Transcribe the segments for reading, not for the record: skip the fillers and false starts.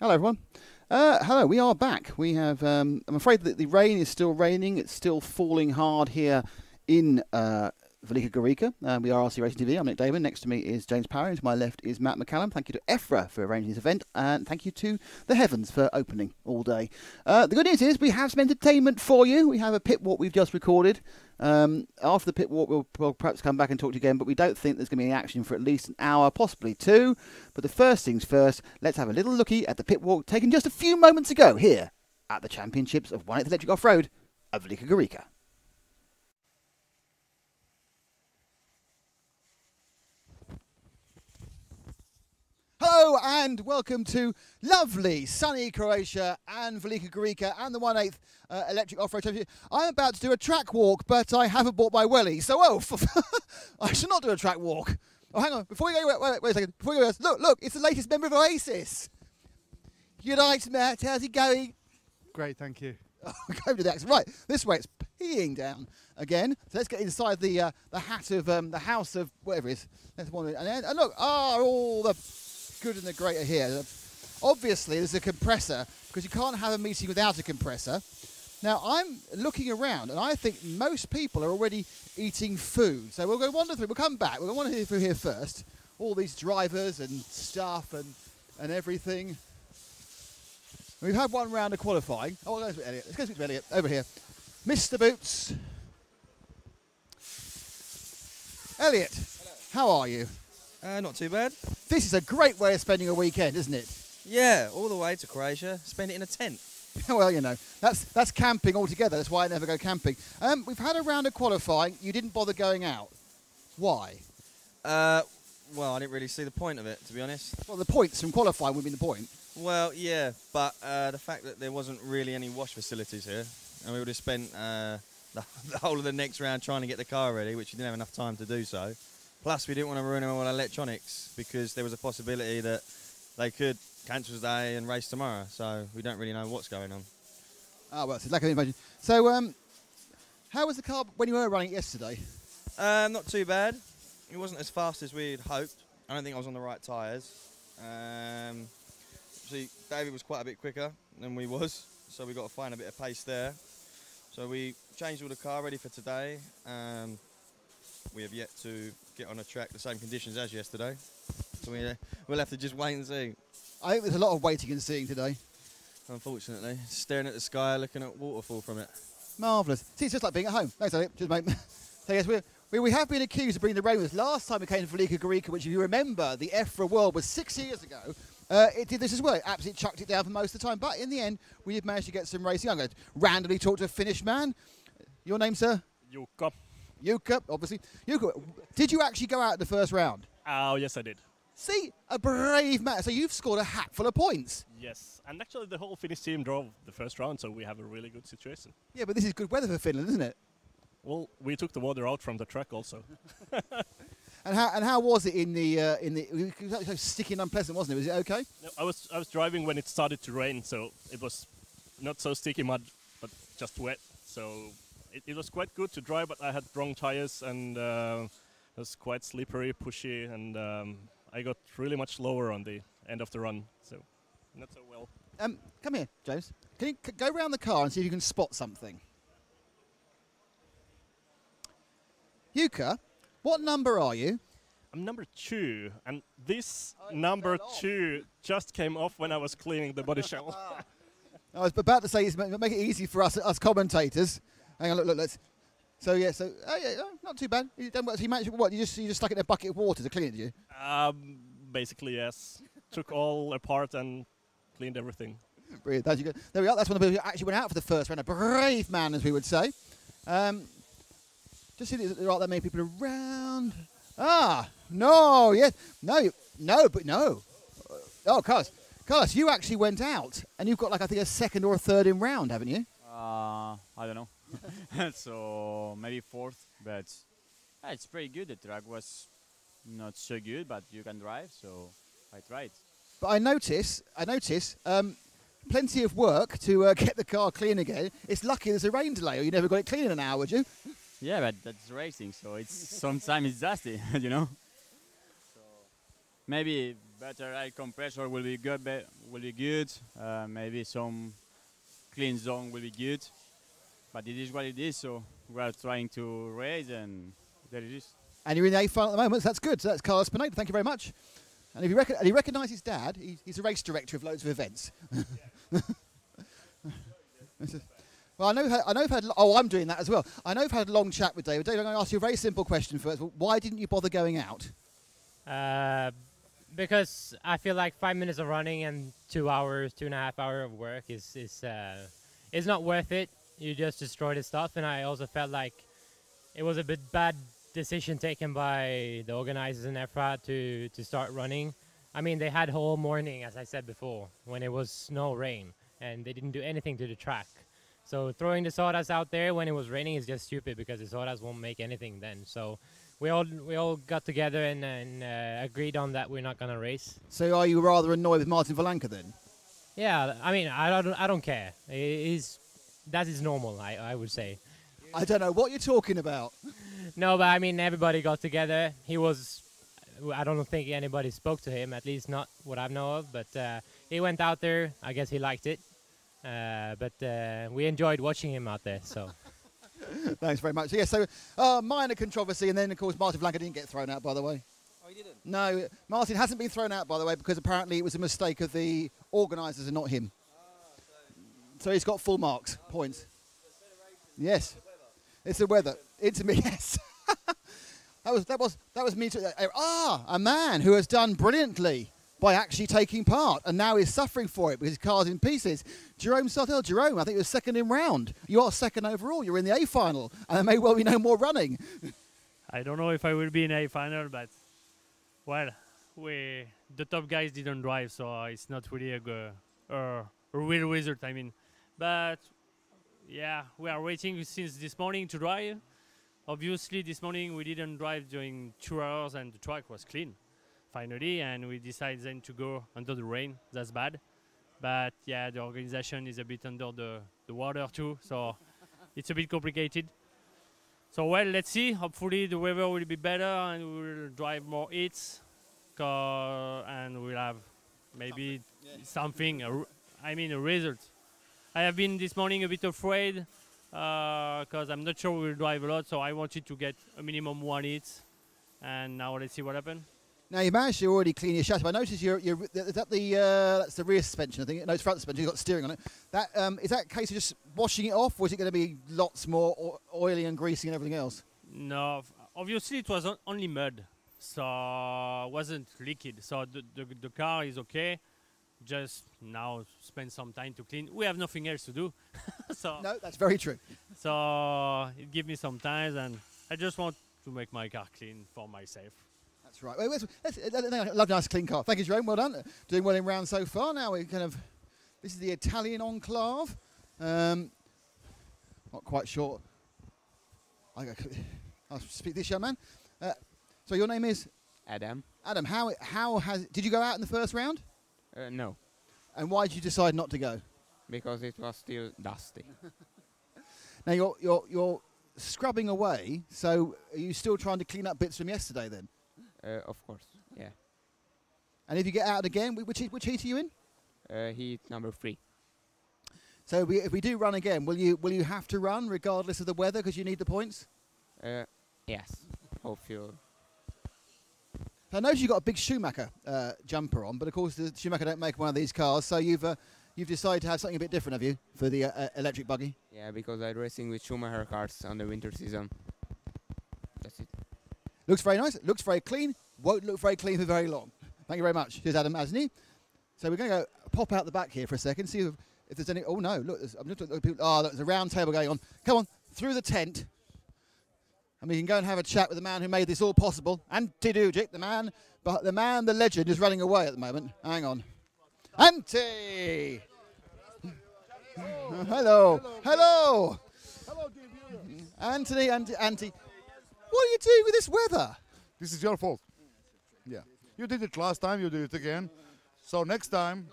Hello, everyone. Hello, we are back. We have. I'm afraid that the rain is still raining. It's still falling hard here in Rica. We are RC Racing TV. I'm Nick Damon. Next to me is James Parry, and to my left is Matt McCallum. Thank you to EFRA for arranging this event, and thank you to the Heavens for opening all day. The good news is we have some entertainment for you. We have a pit walk we've just recorded. After the pit walk, we'll perhaps come back and talk to you again, but we don't think there's going to be any action for at least an hour, possibly two. But the first things first, let's have a little looky at the pit walk taken just a few moments ago here at the Championships of 1/8 Electric Off-Road of Rica. Hello and welcome to lovely sunny Croatia and Velika Gorica and the 1/8 Electric Off-Road Championship. I'm about to do a track walk, but I haven't bought my wellies, so I should not do a track walk. Oh, hang on, before you go, wait a second. Before you go, look, it's the latest member of Oasis. You right, Matt? How's it going? Great, thank you. Oh, go to the accent. Right, this way it's peeing down again. So let's get inside the hat of the house of whatever it is. Let's one and look, all the good and the great are here. Obviously, there's a compressor because you can't have a meeting without a compressor. Now, I'm looking around, and I think most people are already eating food. So we'll go wander through. We'll come back. We'll wander through here first. All these drivers and stuff and everything. We've had one round of qualifying. Oh, let's go to Elliot. Let's go to Elliot over here. Mr. Boots. Elliot, hello. How are you? Not too bad. This is a great way of spending a weekend, isn't it? Yeah, all the way to Croatia. Spend it in a tent. Well, you know, that's camping altogether. That's why I never go camping. We've had a round of qualifying. You didn't bother going out. Why? Well, I didn't really see the point of it, to be honest. Well, the points from qualifying would be the point. Well, yeah, but the fact that there wasn't really any wash facilities here, and we would have spent the whole of the next round trying to get the car ready, which we didn't have enough time to do so. Plus, we didn't want to ruin all our electronics because there was a possibility that they could cancel today and race tomorrow. So we don't really know what's going on. Oh, well, it's lack of information. So, how was the car when you were running it yesterday? Not too bad. It wasn't as fast as we'd hoped. I don't think I was on the right tyres. See, David was quite a bit quicker than we was, so we got to find a bit of pace there. So we changed all the car ready for today. We have yet to get on a track the same conditions as yesterday, so we'll have to just wait and see. I think there's a lot of waiting and seeing today. Unfortunately, staring at the sky, looking at waterfall from it. Marvellous. See, it's just like being at home. Thanks, Elliot. Just mate. So yes, we have been accused of bringing the rain with us. Last time we came to Velika Gorica, which if you remember, the EFRA World was 6 years ago. It did this as well. It absolutely chucked it down for most of the time. But in the end, we did manage to get some racing. I'm going to randomly talk to a Finnish man. Your name, sir? Jukka. Jukka, obviously. Jukka, did you actually go out in the first round? Oh, yes, I did. See, a brave man. So you've scored a hat full of points. Yes, and actually the whole Finnish team drove the first round, so we have a really good situation. Yeah, but this is good weather for Finland, isn't it? Well, we took the water out from the track also. And how was it in the it was so sticky and unpleasant, wasn't it? Was it okay? No, I was driving when it started to rain, so it was not so sticky mud, but just wet. So it was quite good to drive, but I had wrong tires and it was quite slippery, pushy, and I got really much lower on the end of the run, so not so well. Come here, James. Can you go around the car and see if you can spot something? Yuka, what number are you? I'm number 2, and this number 2 just came off when I was cleaning the body shell. I was about to say, make it easy for us commentators. Hang on, look, let's. So yeah, not too bad. You managed, what? You just stuck it in a bucket of water to clean it, did you? Basically, yes. Took all apart and cleaned everything. Brilliant. There we are. That's one of the people who actually went out for the first round. A brave man, as we would say. Just see there aren't that many people around. No, yes, no. Oh, Carlos, you actually went out, and you've got like I think a second or a third in round, haven't you? I don't know. So maybe fourth, but it's pretty good. The track was not so good, but you can drive, so I tried. But I notice, plenty of work to get the car clean again. It's lucky there's a rain delay, or you never got it clean in an hour, would you? Yeah, but that's racing, so it's sometimes it's dusty, you know. So maybe better air compressor will be good. Maybe some clean zone will be good. But it is what it is. So we are trying to race, and there it is. And you're in the A final at the moment, so that's good. So that's Carlos Pineda. Thank you very much. And if you and he recognised his dad, he's a race director of loads of events. Well, I know you've had. Oh, I'm doing that as well. I know you've had a long chat with David. David, I'm going to ask you a very simple question first. Why didn't you bother going out? Because I feel like 5 minutes of running and 2 hours, 2.5 hours of work is not worth it. You just destroy the stuff, and I also felt like it was a bit bad decision taken by the organizers in EFRA to start running. I mean, they had whole morning, as I said before, when it was no rain, and they didn't do anything to the track. So throwing the sawdust out there when it was raining is just stupid, because the sawdust won't make anything then. So we all got together and agreed on that we're not gonna race. So are you rather annoyed with Martin Valanka then? Yeah, I mean, I don't care. That is normal, I would say. I don't know what you're talking about. No, but I mean, everybody got together. I don't think anybody spoke to him, at least not what I know of. But he went out there. I guess he liked it. But we enjoyed watching him out there. So. Thanks very much. Yeah, so minor controversy, and then of course Martin Valanka didn't get thrown out, by the way. Oh, he didn't? No, Martin hasn't been thrown out, by the way, because apparently it was a mistake of the organisers and not him. So he's got full marks, points. Yes, it's the weather. It's me. Yes, that was me. A man who has done brilliantly by actually taking part, and now is suffering for it because his car's in pieces. Jerome Sartel. Jerome, I think he was second in round. You are second overall. You're in the A final, and there may well be no more running. I don't know if I will be in A final, but well, the top guys didn't drive, so it's not really a real result. I mean, but yeah, we are waiting since this morning to drive. Obviously, this morning we didn't drive during 2 hours, and the track was clean finally, and we decided then to go under the rain. That's bad, but yeah, the organization is a bit under the water too, so it's a bit complicated. So well, let's see. Hopefully the weather will be better and we'll drive more heats, and we'll have maybe something, a result. I have been this morning a bit afraid because I'm not sure we'll drive a lot, so I wanted to get a minimum 1 heat, and now let's see what happens. Now you managed to already clean your chassis. I noticed that's the rear suspension. I think no, it's front suspension. You've got steering on it. That is that a case of just washing it off, or is it going to be lots more oily and greasy and everything else? No, obviously it was only mud, so it wasn't liquid. So the car is okay. Just now spend some time to clean. We have nothing else to do. So no, that's very true. So it gives me some time, and I just want to make my car clean for myself. That's right. Love a nice clean car. Thank you, Jerome. Well done. Doing well in round so far. Now we this is the Italian enclave. Not quite sure. I'll speak to this young man. So your name is? Adam. Adam, did you go out in the first round? No. And why did you decide not to go? Because it was still dusty. Now you're scrubbing away. So are you still trying to clean up bits from yesterday then? Of course, yeah. And if you get out again, which heat are you in? Heat number 3. So if we do run again, will you have to run regardless of the weather because you need the points? Yes. Hope you. I noticed you've got a big Schumacher jumper on, but of course the Schumacher don't make one of these cars, so you've decided to have something a bit different, have you, for the electric buggy? Yeah, because I'm racing with Schumacher cars on the winter season. That's it. Looks very nice. Looks very clean. Won't look very clean for very long. Thank you very much. Here's Adam Asney. So we're going to go pop out the back here for a second, see if there's any. Oh no! Look, I'm just looking at people. Oh, look, there's a round table going on. Come on, through the tent. And we can go and have a chat with the man who made this all possible. Antti Dujic, the legend, is running away at the moment. Hang on. Antti! Hello. Hello. Anthony, Antti. What are you doing with this weather? This is your fault. Yeah. You did it last time, you do it again. So next time,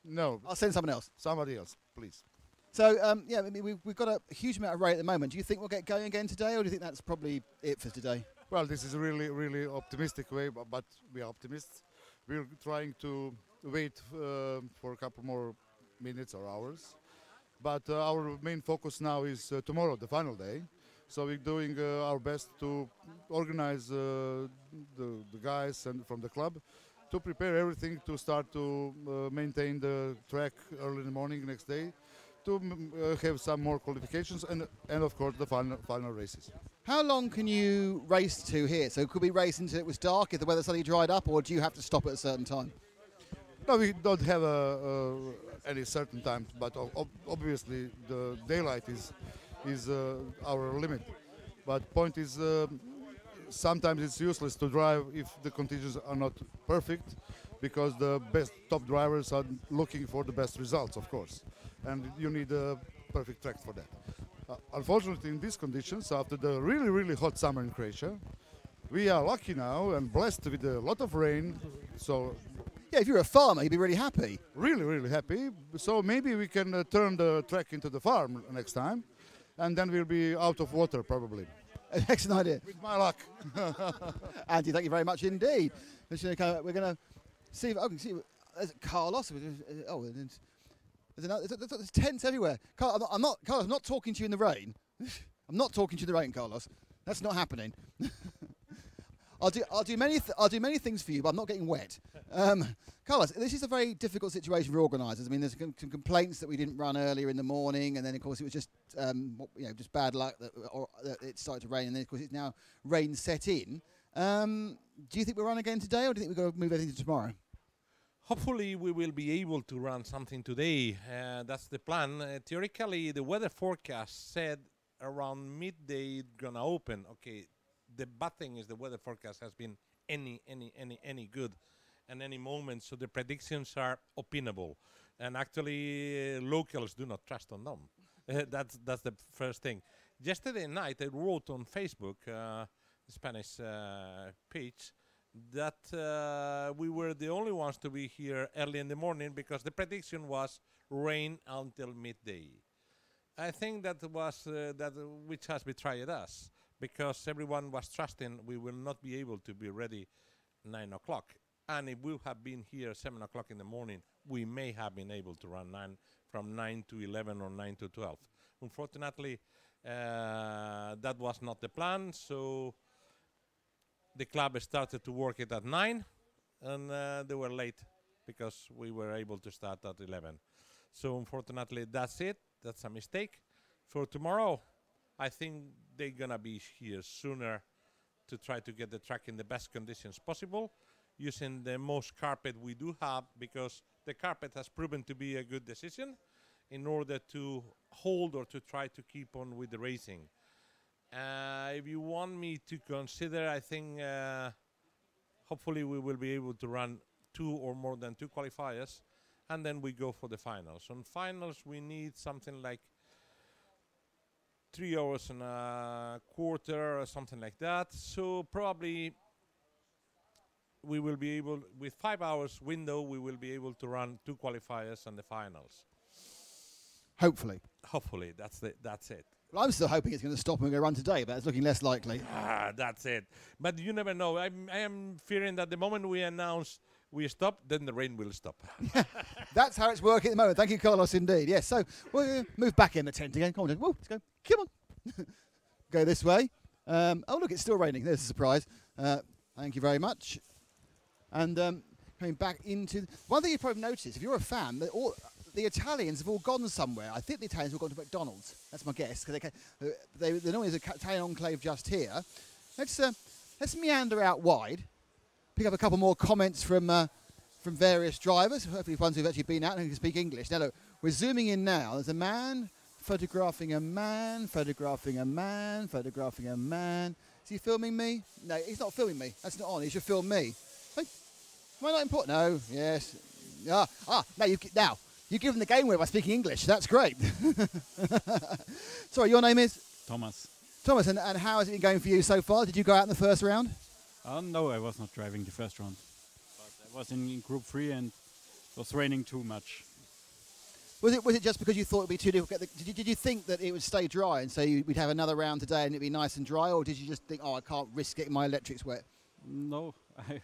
no. I'll send someone else. Somebody else, please. So, yeah, I mean, we've got a huge amount of rain at the moment. Do you think we'll get going again today, or do you think that's probably it for today? Well, this is a really, really optimistic way, but we are optimists. we're trying to wait for a couple more minutes or hours. But our main focus now is tomorrow, the final day. So we're doing our best to organize the guys and from the club to prepare everything to start to maintain the track early in the morning next day, to have some more qualifications and of course the final races. How long can you race to here? So could we race until it was dark if the weather suddenly dried up, or do you have to stop at a certain time? No, we don't have any certain time, but obviously the daylight is our limit. But point is, sometimes it's useless to drive if the conditions are not perfect, because the best top drivers are looking for the best results, of course, and you need a perfect track for that. Unfortunately, in these conditions, after the really, really hot summer in Croatia, we are lucky now and blessed with a lot of rain. So, yeah, if you're a farmer, you'd be really happy. Really, really happy. So maybe we can turn the track into the farm next time, and then we'll be out of water probably. Excellent idea. With my luck. Andy, thank you very much indeed. We're going to see if I can see. There's Carlos. Oh, there's tents everywhere. Carlos, I'm not talking to you in the rain. I'm not talking to you in the rain, Carlos. That's not happening. I'll do many things for you, but I'm not getting wet. Carlos, this is a very difficult situation for organisers. I mean, there's some complaints that we didn't run earlier in the morning, and then of course it was just just bad luck that it started to rain, and then of course it's now rain set in. Do you think we'll run again today, or do you think we're going to move everything to tomorrow? Hopefully we will be able to run something today. That's the plan. Theoretically, the weather forecast said around midday it's gonna open. Okay, the bad thing is the weather forecast has been any good at any moment, so the predictions are opinable, and actually locals do not trust on them. That's the first thing. Yesterday night I wrote on Facebook, Spanish page, that we were the only ones to be here early in the morning because the prediction was rain until midday. I think that was that which has betrayed us, because everyone was trusting we will not be able to be ready 9 o'clock. And if we have been here 7 o'clock in the morning, we may have been able to run from 9 to 11 or 9 to 12. Unfortunately, that was not the plan, so the club started to work it at 9, and they were late because we were able to start at 11. So unfortunately, that's it. That's a mistake. For tomorrow, I think they're going to be here sooner to try to get the track in the best conditions possible, using the most carpet we do have, because the carpet has proven to be a good decision in order to hold or to try to keep on with the racing. If you want me to consider, I think hopefully we will be able to run 2 or more than 2 qualifiers, and then we go for the finals. On finals, we need something like 3 hours and a quarter or something like that. So probably we will be able, with 5 hours window, we will be able to run 2 qualifiers and the finals. Hopefully. Hopefully, that's it. Well, I'm still hoping it's going to stop and we're going to run today, but it's looking less likely. That's it. But you never know. I am fearing that the moment we announce we stop, then the rain will stop. That's how it's working at the moment. Thank you, Carlos, indeed. Yes, so we'll move back in the tent again. Come on, whoa, let's go. Come on. Go this way. Oh, look, it's still raining. There's a surprise. Thank you very much. And coming back into... One thing you've probably noticed, if you're a fan, the Italians have all gone somewhere. I think the Italians have all gone to McDonald's. That's my guess. Because they normally there's an Italian enclave just here. Let's meander out wide. Pick up a couple more comments from various drivers, hopefully ones who've actually been out and who can speak English. Now look, we're zooming in now. There's a man photographing a man, photographing a man, photographing a man. Is he filming me? No, he's not filming me. That's not on. He should film me. Hey, am I not important? No. Yes. Now you give them the game away by speaking English. That's great. Sorry, your name is? Thomas. Thomas, and how has it been going for you so far? Did you go out in the first round? No, I was not driving the first round. But I was in Group 3 and it was raining too much. Was it just because you thought it would be too difficult? Did you think that it would stay dry and so we'd have another round today and it'd be nice and dry, or did you just think, oh, I can't risk getting my electrics wet? No, I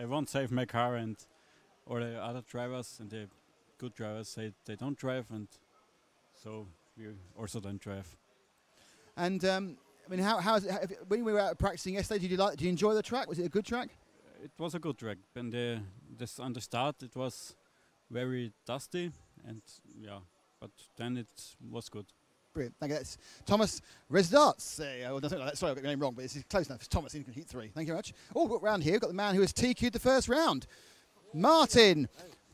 won't save my car, and or the other drivers and the good drivers say they don't drive, and so we also don't drive. And I mean, when we were out practicing yesterday, did you enjoy the track? Was it a good track? It was a good track, and on the start it was very dusty, and yeah, but then it was good. Brilliant. Thank you. That's Thomas Resdarts. Sorry, I got the name wrong, but it's close enough. It's Thomas in Heat 3. Thank you very much. Oh, round here, we've got the man who has TQ'd the first round. Martin,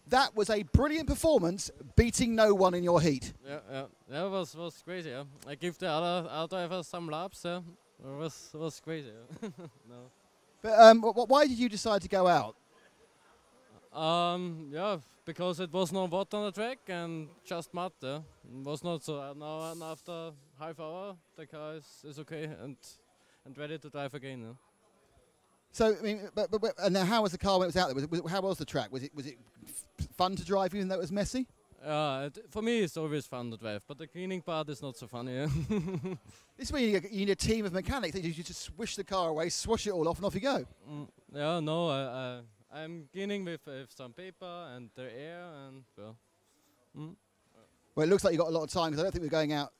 that was a brilliant performance, beating no one in your heat. Yeah, it was crazy. Yeah. I give the other drivers some laps. It was crazy. Yeah. No. But why did you decide to go out? Yeah, because it was no water on the track and just mud. Yeah. It was not so. Now and after half hour, the car is okay and ready to drive again. Yeah. So I mean, but and now how was the car when it was out there? How was the track? Was it fun to drive even though it was messy? For me, it's always fun to drive, but the cleaning part is not so funny. Yeah. This is where you need a team of mechanics. You just swish the car away, swash it all off, and off you go. Yeah, no, I'm cleaning with some paper and the air, and well. Well, it looks like you got a lot of time because I don't think we're going out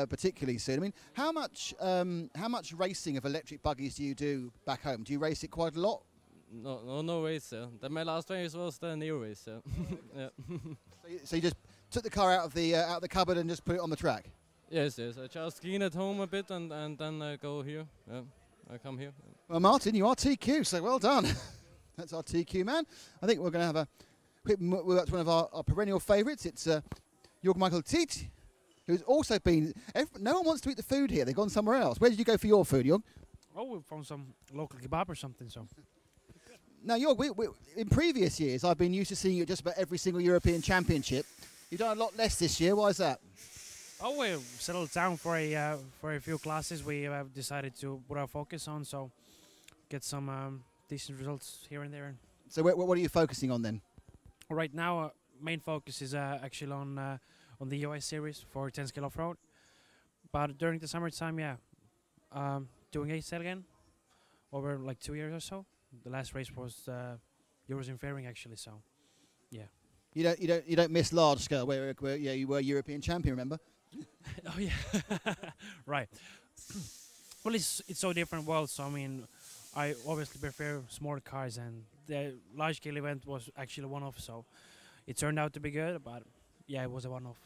particularly soon. I mean, how much racing of electric buggies do you do back home? Do you race it quite a lot? No race. My last race was the Neo race. Yeah. So you just took the car out of the cupboard and just put it on the track? Yes. I just clean at home a bit and then I go here. Yeah, I come here. Well, Martin, you are TQ, so well done. That's our TQ man. I think we're going to have a quick move up to one of our perennial favourites. It's Jörg Michael Tiet, who's also been. No one wants to eat the food here. They've gone somewhere else. Where did you go for your food, Jörg? Oh, we found some local kebab or something. So. Now, Jörg, in previous years, I've been used to seeing you at just about every single European Championship. You've done a lot less this year. Why is that? Oh, we settled down for a few classes. We have decided to put our focus on, so get some decent results here and there. So, what are you focusing on then? Right now, main focus is actually on the US series for 10 scale off road. But during the summertime, doing ASL again over like 2 years or so. The last race was Euros in Fairing actually, so yeah. You don't miss large scale where you were European champion, remember? Oh yeah, right. Well, it's so different world. So I mean, I obviously prefer smaller cars, and the large scale event was actually one-off. So it turned out to be good, but yeah, it was a one-off.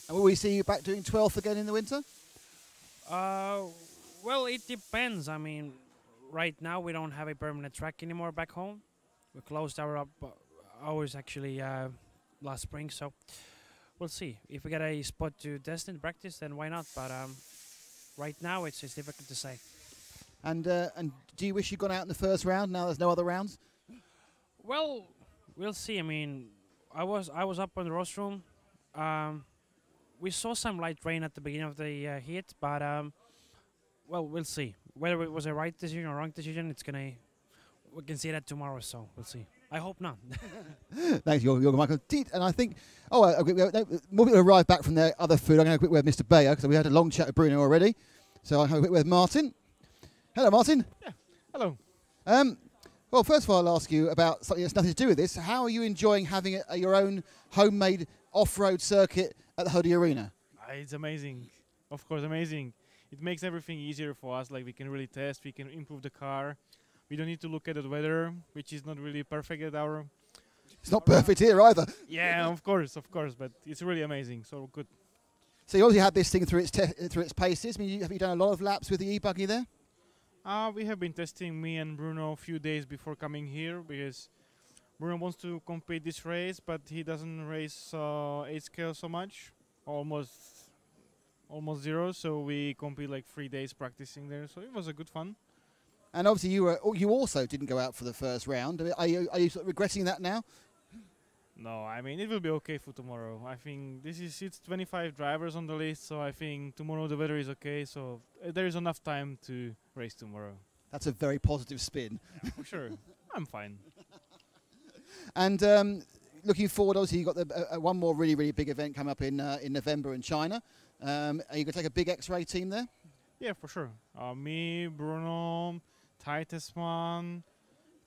And will we see you back doing 12th again in the winter? Well, it depends. I mean, right now we don't have a permanent track anymore back home. We closed ours actually last spring, so we'll see. If we get a spot to test and practice, then why not? But right now it's difficult to say. And do you wish you'd gone out in the first round? Now there's no other rounds. Well, we'll see. I mean, I was up on the rostrum. We saw some light rain at the beginning of the heat, but well, we'll see. Whether it was a right decision or wrong decision, we can see that tomorrow, so we'll see. I hope not. Thanks, Jörg Michael Tiet. And I think, more people arrive back from their other food. I'm going to quick with Mr. Bayer, because we had a long chat with Bruno already. So I'll have a quick with Martin. Hello, Martin. Yeah, hello. Well, first of all, I'll ask you about something that's nothing to do with this. How are you enjoying having your own homemade off-road circuit at the Hody Arena? It's amazing. Of course, amazing. It makes everything easier for us. Like, we can really test, we can improve the car. We don't need to look at the weather, which is not really perfect at our... It's not perfect here either. Yeah, of course, but it's really amazing, so good. So you obviously had this thing through its paces. I mean, have you done a lot of laps with the e-buggy there? We have been testing, me and Bruno, a few days before coming here, because Bruno wants to compete this race, but he doesn't race 8 scale so much, almost zero, so we compete like 3 days practicing there, so it was a good fun. And obviously you also didn't go out for the first round. Are you sort of regretting that now? No, I mean, it will be okay for tomorrow. I think it's 25 drivers on the list, so I think tomorrow the weather is okay, so there is enough time to race tomorrow. That's a very positive spin. Yeah, for sure. I'm fine. And looking forward, obviously you've got one more really, really big event coming up in November in China. Are you going to take a big X-ray team there? Yeah, for sure. Me, Bruno, Titusman,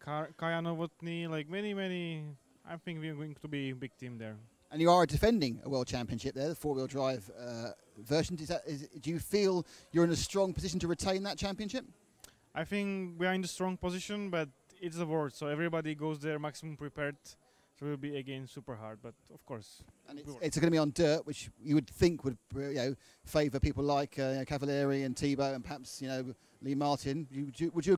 Kaya Novotny, like many. I think we're going to be a big team there. And you are defending a world championship there, the four-wheel drive version. Do you feel you're in a strong position to retain that championship? I think we are in a strong position, but it's the world, so everybody goes there maximum prepared. So it will be again super hard, but of course. And it's going to be on dirt, which you would think would favour people like Cavalieri and Thibaut and perhaps Lee Martin. Would you